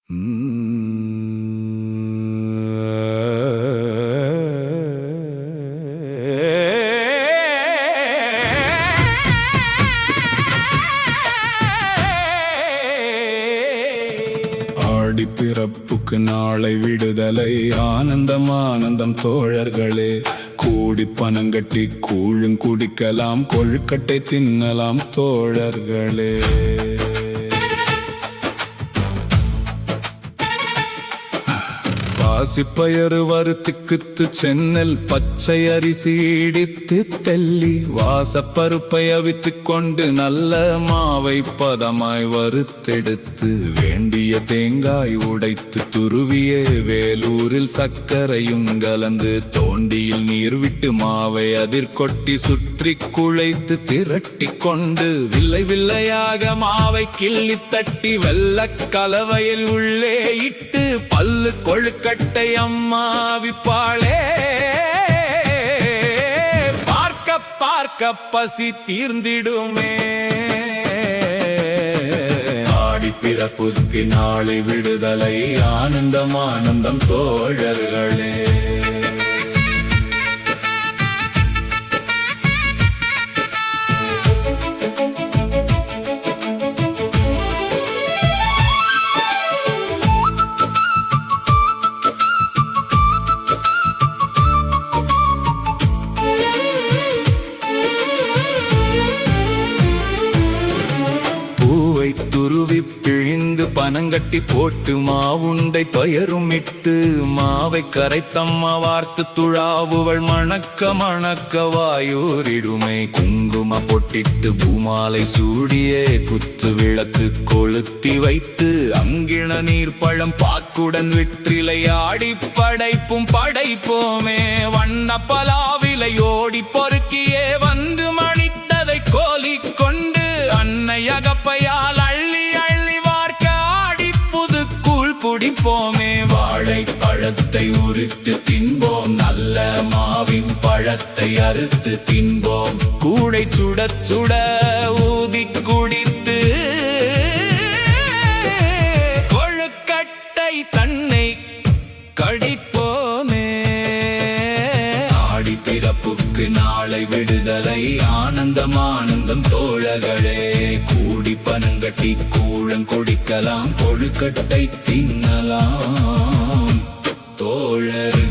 ஆடி பிறப்புக்கு நாளை விடுதலை ஆனந்தம் ஆனந்தம் தோழர்களே. கூடி பனங்கட்டி கூழும் குடிக்கலாம், கொழுக்கட்டை தின்னலாம் தோழர்களே. பாசிப்பயறு வறுத்துக்குத்து சென்னல் பச்சை அரிசி இடித்து தெல்லி வாசப்பருப்பை அவித்து கொண்டு நல்ல மாவை பதமாய் வறுத்தெடுத்து வேண்டிய தேங்காய் உடைத்து துருவிய வேலூரில் சர்க்கரையும் கலந்து தோண்டியில் நீர் விட்டு மாவை அதிர்கொட்டி சுற்றி குழைத்து திரட்டி கொண்டு வில்லை வில்லையாக மாவை கிள்ளி தட்டி வெள்ளக் கலவையில் உள்ளே இட்டு பல்லு கொழுக்கட்டை அம்மா விப்பாளே. பார்க்க பார்க்க பசி தீர்ந்திடுமே. ஆடி பிறப்புக்கு நாளை விடுதலை ஆனந்தம் ஆனந்தம் தோழர்களே. துருவி பிழிந்து பனங்கட்டி போட்டு மாவுண்டை பயரும் இட்டு மாவை கரைத்தம்மா வார்த்து துழாவுவள் மணக்க மணக்க வாயூரிடுமை. குங்கும பொட்டிட்டு பூமாலை சூடியே குத்து விளக்கு கொளுத்தி வைத்து அங்கிண நீர் பழம் பாக்குடன் விற்றிலை ஆடி படைப்பும் படைப்போமே. வண்ண பலாவிலை ஓடி பொறுக்கியே வந்து மணித்ததை கோலி கொண்டு அன்னை அகப்பையால் குடிப்போமே. வாழை பழத்தை உரித்து தின்போம், நல்ல மாவின் பழத்தை அறுத்து தின்போம். கூடை சுட சுட ஊதி குடித்து கொழுக்கட்டை தன்னை கடிப்போமே. ஆடி பிறப்புக்கு நாளை விடுதலை ஆனந்தம் ஆனந்தம் தோழர்களே. கூடி பனங்கட்டி கூழம் குடிக்கலாம், கொழுக்கட்டை தின்னலாம் தோழர்.